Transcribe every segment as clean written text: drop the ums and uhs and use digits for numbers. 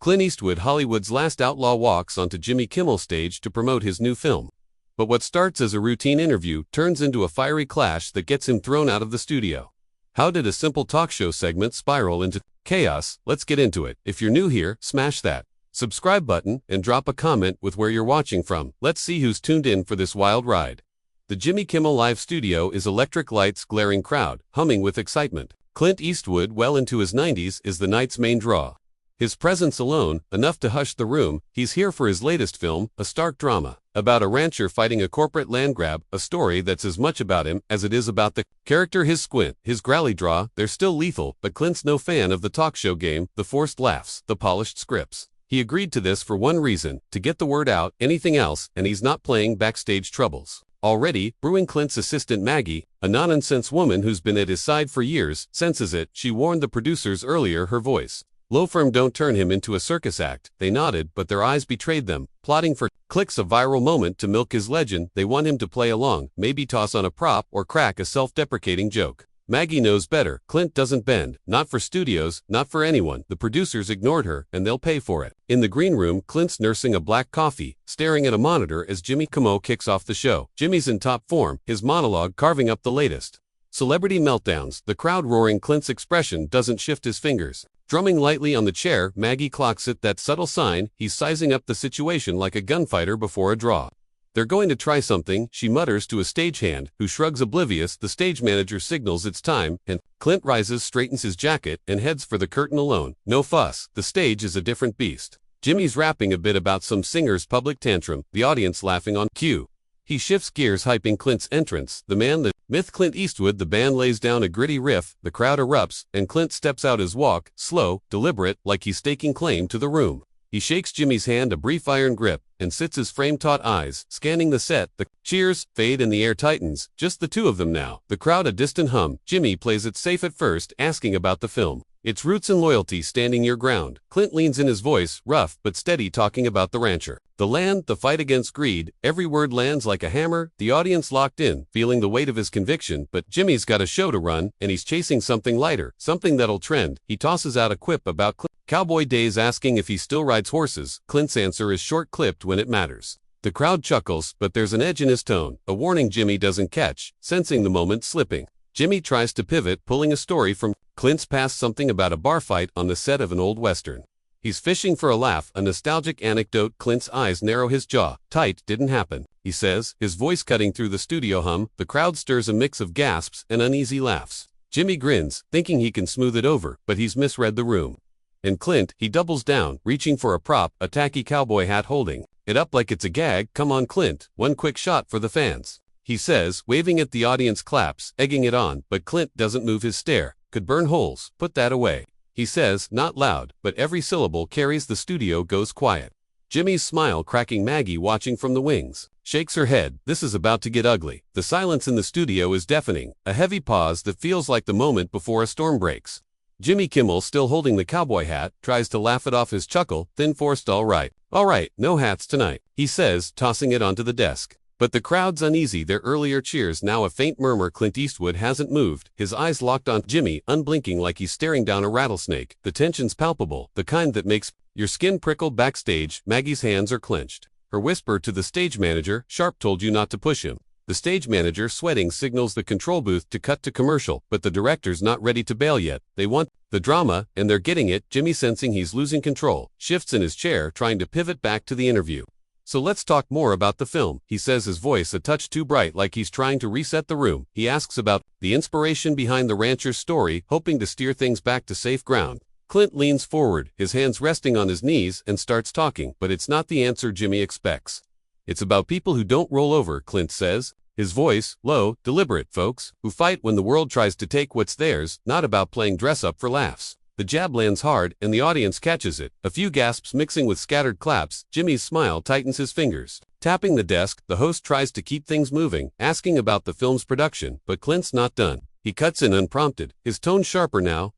Clint Eastwood, Hollywood's last outlaw, walks onto Jimmy Kimmel's stage to promote his new film. But what starts as a routine interview turns into a fiery clash that gets him thrown out of the studio. How did a simple talk show segment spiral into chaos? Let's get into it. If you're new here, smash that subscribe button and drop a comment with where you're watching from. Let's see who's tuned in for this wild ride. The Jimmy Kimmel Live studio is electric lights, glaring crowd, humming with excitement. Clint Eastwood, well into his 90s, is the night's main draw. His presence alone, enough to hush the room. He's here for his latest film, a stark drama about a rancher fighting a corporate land grab, a story that's as much about him as it is about the character. His squint, his growly draw, they're still lethal, but Clint's no fan of the talk show game, the forced laughs, the polished scripts. He agreed to this for one reason, to get the word out. Anything else, and he's not playing backstage troubles. Already brewing, Clint's assistant Maggie, a no-nonsense woman who's been at his side for years, senses it. She warned the producers earlier, her voice low, firm. Don't turn him into a circus act. They nodded, but their eyes betrayed them, plotting for clicks, a viral moment to milk his legend. They want him to play along, maybe toss on a prop or crack a self-deprecating joke. Maggie knows better. Clint doesn't bend, not for studios, not for anyone. The producers ignored her, and they'll pay for it. In the green room, Clint's nursing a black coffee, staring at a monitor as Jimmy Kimmel kicks off the show. Jimmy's in top form, his monologue carving up the latest celebrity meltdowns, the crowd roaring. Clint's expression doesn't shift his fingers. Drumming lightly on the chair, Maggie clocks it, that subtle sign. He's sizing up the situation like a gunfighter before a draw. They're going to try something, she mutters to a stagehand, who shrugs oblivious. The stage manager signals it's time, and Clint rises, straightens his jacket, and heads for the curtain alone. No fuss, the stage is a different beast. Jimmy's rapping a bit about some singer's public tantrum, the audience laughing on cue. He shifts gears, hyping Clint's entrance. The man, the myth, Clint Eastwood. The band lays down a gritty riff, the crowd erupts, and Clint steps out, his walk slow, deliberate, like he's staking claim to the room. He shakes Jimmy's hand, a brief iron grip, and sits, his frame-taut eyes scanning the set. The cheers fade and the air tightens, just the two of them now. The crowd, a distant hum. Jimmy plays it safe at first, asking about the film, its roots and loyalty, standing your ground. Clint leans in, his voice rough but steady, talking about the rancher, the land, the fight against greed. Every word lands like a hammer, the audience locked in, feeling the weight of his conviction. But Jimmy's got a show to run, and he's chasing something lighter, something that'll trend. He tosses out a quip about cowboy days, asking if he still rides horses. Clint's answer is short-clipped when it matters. The crowd chuckles, but there's an edge in his tone, a warning Jimmy doesn't catch, sensing the moment slipping. Jimmy tries to pivot, pulling a story from Clint's past, something about a bar fight on the set of an old western. He's fishing for a laugh, a nostalgic anecdote. Clint's eyes narrow, his jaw tight. Didn't happen, he says, his voice cutting through the studio hum. The crowd stirs, a mix of gasps and uneasy laughs. Jimmy grins, thinking he can smooth it over, but he's misread the room. And Clint, he doubles down, reaching for a prop, a tacky cowboy hat, holding it up like it's a gag. Come on, Clint, one quick shot for the fans, he says, waving at the audience. Claps, egging it on, but Clint doesn't move. His stare could burn holes. Put that away, he says, not loud, but every syllable carries. The studio goes quiet. Jimmy's smile cracking. Maggie, watching from the wings, shakes her head. This is about to get ugly. The silence in the studio is deafening, a heavy pause that feels like the moment before a storm breaks. Jimmy Kimmel, still holding the cowboy hat, tries to laugh it off, his chuckle thin, forced. All right, no hats tonight, he says, tossing it onto the desk. But the crowd's uneasy, their earlier cheers now a faint murmur. Clint Eastwood hasn't moved, his eyes locked on Jimmy, unblinking, like he's staring down a rattlesnake. The tension's palpable, the kind that makes your skin prickle. Backstage, Maggie's hands are clenched. Her whisper to the stage manager, Sharp told you not to push him. The stage manager, sweating, signals the control booth to cut to commercial, but the director's not ready to bail yet. They want the drama, and they're getting it. Jimmy, sensing he's losing control, shifts in his chair, trying to pivot back to the interview. So let's talk more about the film, he says, his voice a touch too bright, like he's trying to reset the room. He asks about the inspiration behind the rancher's story, hoping to steer things back to safe ground. Clint leans forward, his hands resting on his knees, and starts talking, but it's not the answer Jimmy expects. It's about people who don't roll over, Clint says, his voice low, deliberate. Folks who fight when the world tries to take what's theirs, not about playing dress-up for laughs. The jab lands hard, and the audience catches it, a few gasps mixing with scattered claps. Jimmy's smile tightens, his fingers tapping the desk. The host tries to keep things moving, asking about the film's production, but Clint's not done. He cuts in unprompted, his tone sharper now.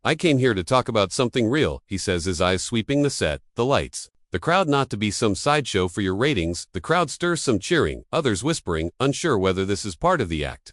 I came here to talk about something real, he says, his eyes sweeping the set, the lights, the crowd, not to be some sideshow for your ratings. The crowd stirs, some cheering, others whispering, unsure whether this is part of the act.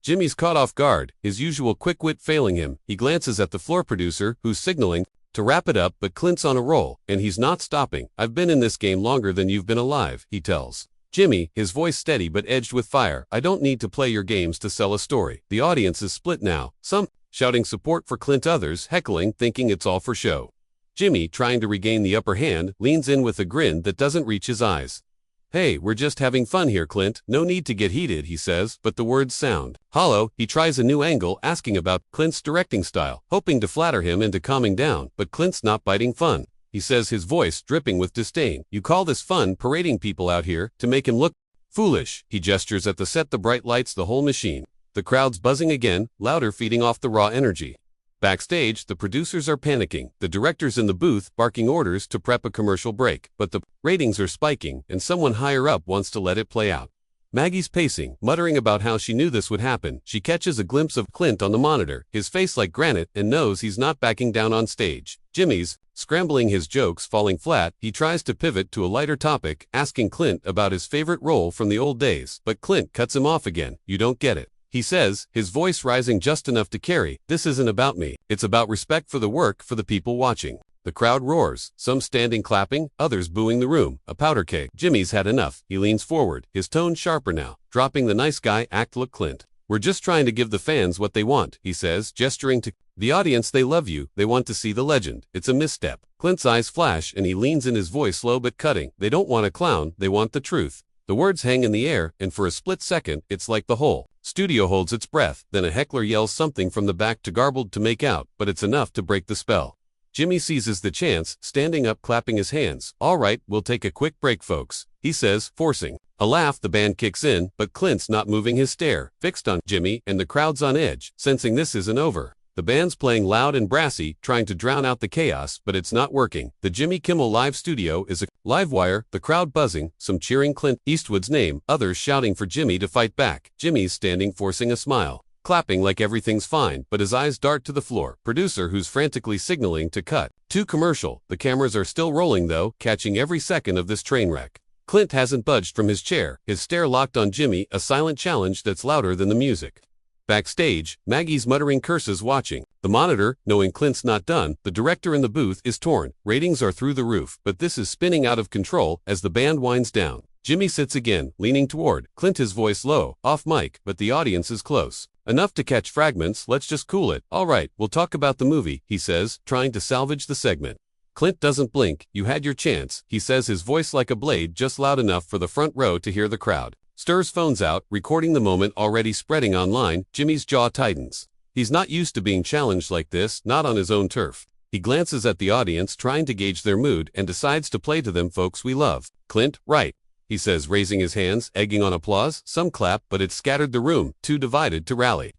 Jimmy's caught off guard, his usual quick wit failing him. He glances at the floor producer, who's signaling to wrap it up, but Clint's on a roll, and he's not stopping. I've been in this game longer than you've been alive, he tells Jimmy, his voice steady but edged with fire. I don't need to play your games to sell a story. The audience is split now, some shouting support for Clint, others heckling, thinking it's all for show. Jimmy, trying to regain the upper hand, leans in with a grin that doesn't reach his eyes. Hey, we're just having fun here, Clint. No need to get heated, he says, but the words sound hollow. He tries a new angle, asking about Clint's directing style, hoping to flatter him into calming down, but Clint's not biting fun. He says, his voice dripping with disdain. You call this fun, parading people out here to make him look foolish? He gestures at the set, the bright lights, the whole machine. The crowd's buzzing again, louder, feeding off the raw energy. Backstage, the producers are panicking, the director's in the booth barking orders to prep a commercial break, but the ratings are spiking, and someone higher up wants to let it play out. Maggie's pacing, muttering about how she knew this would happen. She catches a glimpse of Clint on the monitor, his face like granite, and knows he's not backing down on stage. Jimmy's scrambling, his jokes falling flat. He tries to pivot to a lighter topic, asking Clint about his favorite role from the old days, but Clint cuts him off again. You don't get it, he says, his voice rising just enough to carry. This isn't about me. It's about respect for the work, for the people watching. The crowd roars, some standing clapping, others booing the room. A powder keg. Jimmy's had enough. He leans forward, his tone sharper now, dropping the nice guy act look. Clint, we're just trying to give the fans what they want, he says, gesturing to the audience. They love you. They want to see the legend. It's a misstep. Clint's eyes flash, and he leans in, his voice low but cutting. They don't want a clown. They want the truth. The words hang in the air, and for a split second, it's like the whole studio holds its breath. Then a heckler yells something from the back, too garbled to make out, but it's enough to break the spell. Jimmy seizes the chance, standing up, clapping his hands. All right, we'll take a quick break, folks, he says, forcing a laugh. The band kicks in, but Clint's not moving, his stare fixed on Jimmy, and the crowd's on edge, sensing this isn't over. The band's playing loud and brassy, trying to drown out the chaos, but it's not working. The Jimmy Kimmel live studio is a live wire, the crowd buzzing, some cheering Clint Eastwood's name, others shouting for Jimmy to fight back. Jimmy's standing, forcing a smile, clapping like everything's fine, but his eyes dart to the floor. Producer, who's frantically signaling to cut to commercial. The cameras are still rolling though, catching every second of this train wreck. Clint hasn't budged from his chair, his stare locked on Jimmy, a silent challenge that's louder than the music. Backstage, Maggie's muttering curses, watching the monitor, knowing Clint's not done. The director in the booth is torn. Ratings are through the roof, but this is spinning out of control as the band winds down. Jimmy sits again, leaning toward Clint, his voice low, off mic, but the audience is close enough to catch fragments. Let's just cool it. All right, we'll talk about the movie, he says, trying to salvage the segment. Clint doesn't blink. You had your chance, he says, his voice like a blade, just loud enough for the front row to hear. The crowd stirs phones out, recording the moment, already spreading online. Jimmy's jaw tightens. He's not used to being challenged like this, not on his own turf. He glances at the audience, trying to gauge their mood, and decides to play to them. Folks we love. Clint, right, he says, raising his hands, egging on applause. Some clap, but it's scattered the room, too divided to rally.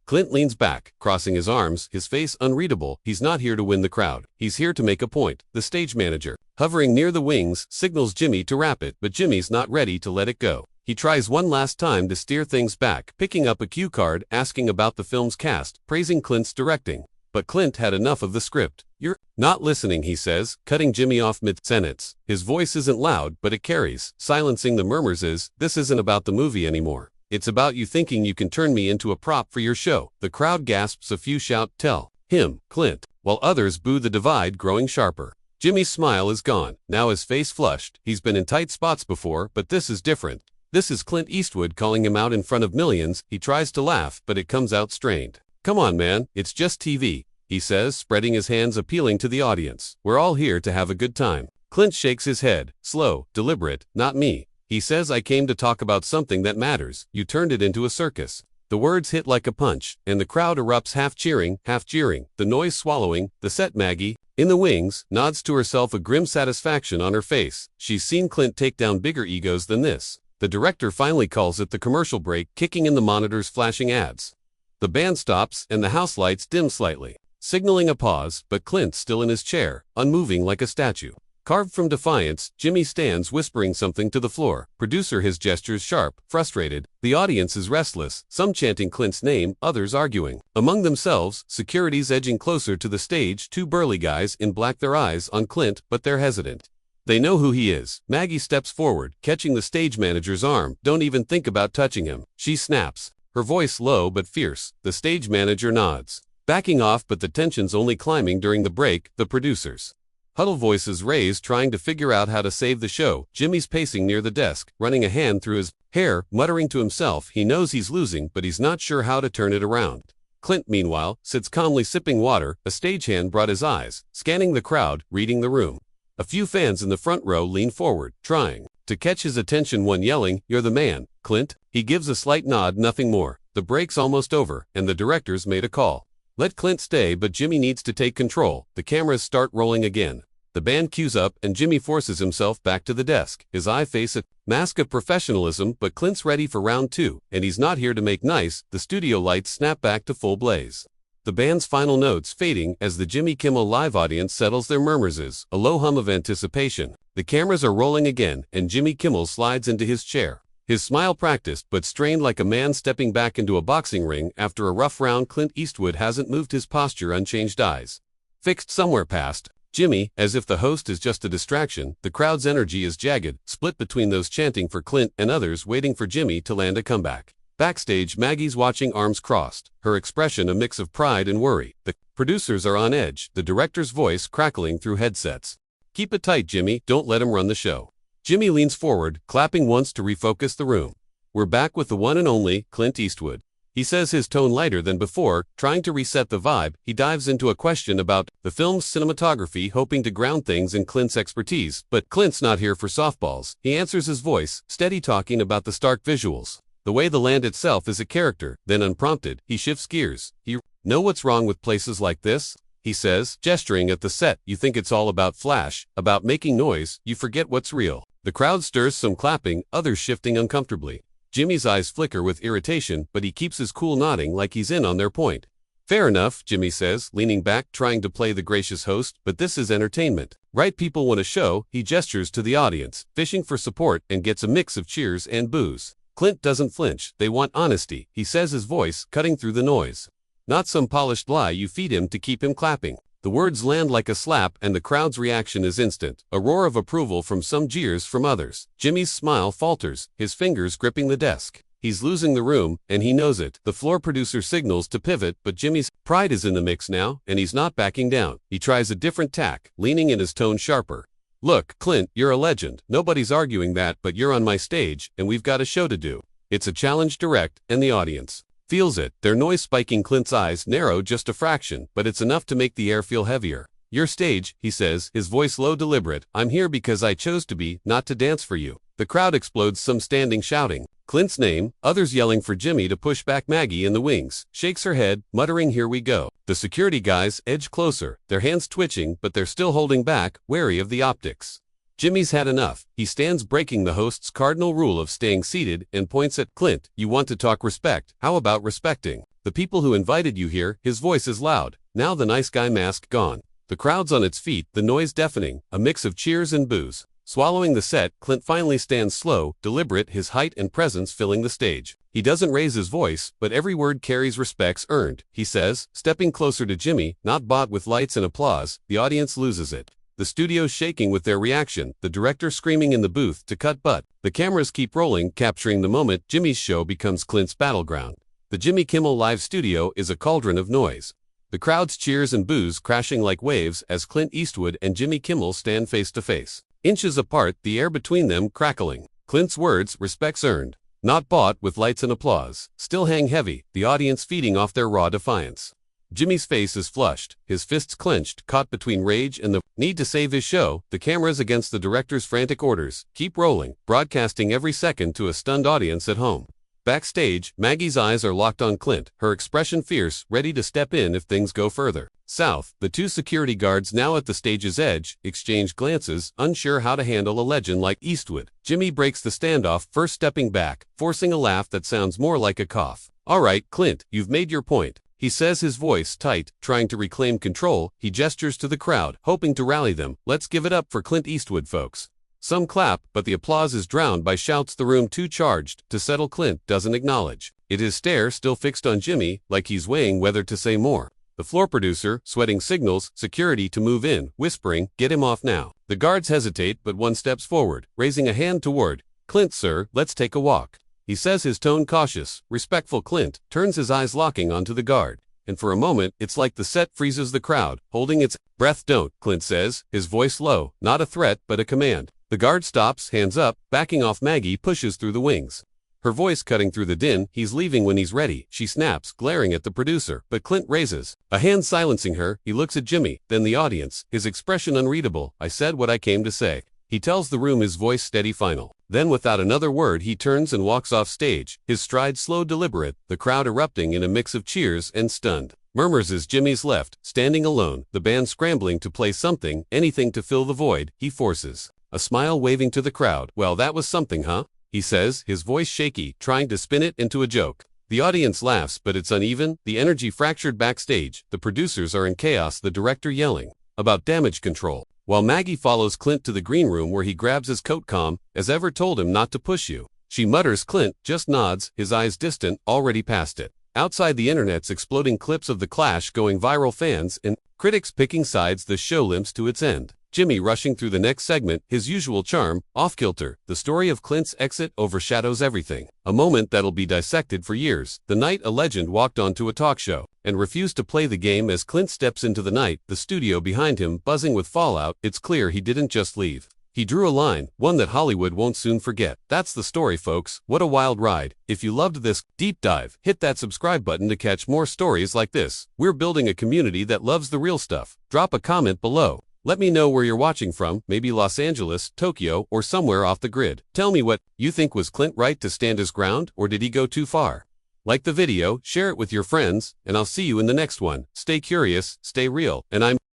Clint leans back, crossing his arms, his face unreadable. He's not here to win the crowd. He's here to make a point. The stage manager, hovering near the wings, signals Jimmy to wrap it, but Jimmy's not ready to let it go. He tries one last time to steer things back, picking up a cue card, asking about the film's cast, praising Clint's directing. But Clint had enough of the script. You're not listening, he says, cutting Jimmy off mid-sentence. His voice isn't loud, but it carries, silencing the murmurs. This isn't about the movie anymore. It's about you thinking you can turn me into a prop for your show. The crowd gasps, a few shout, tell him, Clint, while others boo, the divide growing sharper. Jimmy's smile is gone, now his face flushed. He's been in tight spots before, but this is different. This is Clint Eastwood calling him out in front of millions. He tries to laugh, but it comes out strained. Come on, man, it's just TV, he says, spreading his hands, appealing to the audience. We're all here to have a good time. Clint shakes his head, slow, deliberate. Not me. He says, I came to talk about something that matters. You turned it into a circus. The words hit like a punch, and the crowd erupts, half cheering, half jeering, the noise swallowing the set. Maggie, in the wings, nods to herself, a grim satisfaction on her face. She's seen Clint take down bigger egos than this. The director finally calls it. The commercial break, kicking in, the monitors flashing ads. The band stops, and the house lights dim slightly, signaling a pause, but Clint's still in his chair, unmoving like a statue. Carved from defiance, Jimmy stands, whispering something to the floor. Producer, his gestures sharp, frustrated. The audience is restless, some chanting Clint's name, others arguing among themselves. Security's edging closer to the stage, two burly guys in black, their eyes on Clint, but they're hesitant. They know who he is. Maggie steps forward, catching the stage manager's arm. Don't even think about touching him, she snaps, her voice low but fierce. The stage manager nods. backing off, but the tension's only climbing during the break. The producers huddle, voices raised, trying to figure out how to save the show. Jimmy's pacing near the desk, running a hand through his hair, muttering to himself. He knows he's losing, but he's not sure how to turn it around. Clint, meanwhile, sits calmly sipping water. A stagehand brought his eyes, scanning the crowd, reading the room. A few fans in the front row lean forward, trying to catch his attention. One yelling, "You're the man, Clint." He gives a slight nod, nothing more. The break's almost over, and the directors made a call. Let Clint stay, but Jimmy needs to take control. The cameras start rolling again. The band cues up, and Jimmy forces himself back to the desk. His face a mask of professionalism, but Clint's ready for round two, and he's not here to make nice. The studio lights snap back to full blaze. The band's final notes fading as the Jimmy Kimmel Live audience settles their murmurs. A low hum of anticipation. The cameras are rolling again, and Jimmy Kimmel slides into his chair. His smile practiced but strained, like a man stepping back into a boxing ring after a rough round. Clint Eastwood hasn't moved, his posture unchanged, eyes fixed somewhere past Jimmy, as if the host is just a distraction. The crowd's energy is jagged, split between those chanting for Clint and others waiting for Jimmy to land a comeback. Backstage, Maggie's watching, arms crossed, her expression a mix of pride and worry. The producers are on edge, the director's voice crackling through headsets. "Keep it tight, Jimmy, don't let him run the show." Jimmy leans forward, clapping once to refocus the room. "We're back with the one and only Clint Eastwood," he says, his tone lighter than before. Trying to reset the vibe, he dives into a question about the film's cinematography, hoping to ground things in Clint's expertise. But Clint's not here for softballs. He answers, his voice steady, talking about the stark visuals, the way the land itself is a character. Then, unprompted, he shifts gears. "You know what's wrong with places like this?" he says, gesturing at the set. "You think it's all about flash, about making noise. You forget what's real." The crowd stirs, some clapping, others shifting uncomfortably. Jimmy's eyes flicker with irritation, but he keeps his cool, nodding like he's in on their point. "Fair enough," Jimmy says, leaning back, trying to play the gracious host, "but this is entertainment, right? People want a show." He gestures to the audience, fishing for support, and gets a mix of cheers and boos. Clint doesn't flinch. "They want honesty," he says, his voice cutting through the noise. "Not some polished lie you feed him to keep him clapping." The words land like a slap, and the crowd's reaction is instant. A roar of approval from some, jeers from others. Jimmy's smile falters, his fingers gripping the desk. He's losing the room, and he knows it. The floor producer signals to pivot, but Jimmy's pride is in the mix now, and he's not backing down. He tries a different tack, leaning in, his tone sharper. "Look, Clint, you're a legend. Nobody's arguing that, but you're on my stage, and we've got a show to do." It's a challenge, direct, and the audience feels it, their noise spiking. Clint's eyes narrow just a fraction, but it's enough to make the air feel heavier. "Your stage," he says, his voice low, deliberate. "I'm here because I chose to be, not to dance for you." The crowd explodes, some standing, shouting Clint's name, others yelling for Jimmy to push back. Maggie, in the wings, shakes her head, muttering, "Here we go." The security guys edge closer, their hands twitching, but they're still holding back, wary of the optics. Jimmy's had enough. He stands, breaking the host's cardinal rule of staying seated, and points at Clint. "You want to talk respect? How about respecting the people who invited you here?" His voice is loud, now the nice guy mask gone. The crowd's on its feet, the noise deafening, a mix of cheers and boos. Swallowing the set, Clint finally stands slow, deliberate, his height and presence filling the stage. He doesn't raise his voice, but every word carries respect's earned, he says, stepping closer to Jimmy, not bought with lights and applause. The audience loses it. The studio's shaking with their reaction, the director screaming in the booth to cut, but the cameras keep rolling, capturing the moment. Jimmy's show becomes Clint's battleground. The Jimmy Kimmel Live studio is a cauldron of noise. The crowd's cheers and boos crashing like waves as Clint Eastwood and Jimmy Kimmel stand face to face. Inches apart, the air between them crackling. Clint's words, "respect's earned, not bought with lights and applause," still hang heavy, the audience feeding off their raw defiance. Jimmy's face is flushed, his fists clenched, caught between rage and the need to save his show. The cameras, against the director's frantic orders, keep rolling, broadcasting every second to a stunned audience at home. Backstage, Maggie's eyes are locked on Clint, her expression fierce, ready to step in if things go further south. The two security guards, now at the stage's edge, exchange glances, unsure how to handle a legend like Eastwood. Jimmy breaks the standoff, first stepping back, forcing a laugh that sounds more like a cough. "All right, Clint, you've made your point," he says, his voice tight, trying to reclaim control. He gestures to the crowd, hoping to rally them. "Let's give it up for Clint Eastwood, folks." Some clap, but the applause is drowned by shouts, the room too charged to settle. Clint doesn't acknowledge it, his stare still fixed on Jimmy, like he's weighing whether to say more. The floor producer, sweating, signals security to move in, whispering, "Get him off now." The guards hesitate, but one steps forward, raising a hand toward Clint. "Sir, let's take a walk," he says, his tone cautious, respectful. Clint turns, his eyes locking onto the guard, and for a moment, it's like the set freezes the crowd, holding its breath. Don't, Clint says, his voice low, not a threat but a command. The guard stops, hands up, backing off. Maggie pushes through the wings, her voice cutting through the din. He's leaving when he's ready, she snaps, glaring at the producer, but Clint raises a hand silencing her. He looks at Jimmy, then the audience, his expression unreadable. I said what I came to say. He tells the room, his voice steady, final. Then without another word he turns and walks off stage, his stride slow, deliberate, the crowd erupting in a mix of cheers and stunned murmurs as Jimmy's left, standing alone, the band scrambling to play something, anything to fill the void. He forces a smile, waving to the crowd. Well, that was something, huh? He says, his voice shaky, trying to spin it into a joke. The audience laughs, but it's uneven, the energy fractured backstage. The producers are in chaos, the director yelling about damage control, while Maggie follows Clint to the green room where he grabs his coat. Calm as ever, told him not to push you, she mutters. Clint just nods, his eyes distant, already past it. Outside, the internet's exploding, clips of the clash going viral, fans and critics picking sides. The show limps to its end. Jimmy rushing through the next segment, his usual charm, off-kilter. The story of Clint's exit overshadows everything. A moment that'll be dissected for years. The night a legend walked onto a talk show and refused to play the game. As Clint steps into the night, the studio behind him buzzing with fallout, it's clear he didn't just leave. He drew a line, one that Hollywood won't soon forget. That's the story, folks. What a wild ride. If you loved this deep dive, hit that subscribe button to catch more stories like this. We're building a community that loves the real stuff. Drop a comment below. Let me know where you're watching from, maybe Los Angeles, Tokyo, or somewhere off the grid. Tell me what you think. Was Clint right to stand his ground, or did he go too far? Like the video, share it with your friends, and I'll see you in the next one. Stay curious, stay real, and I'm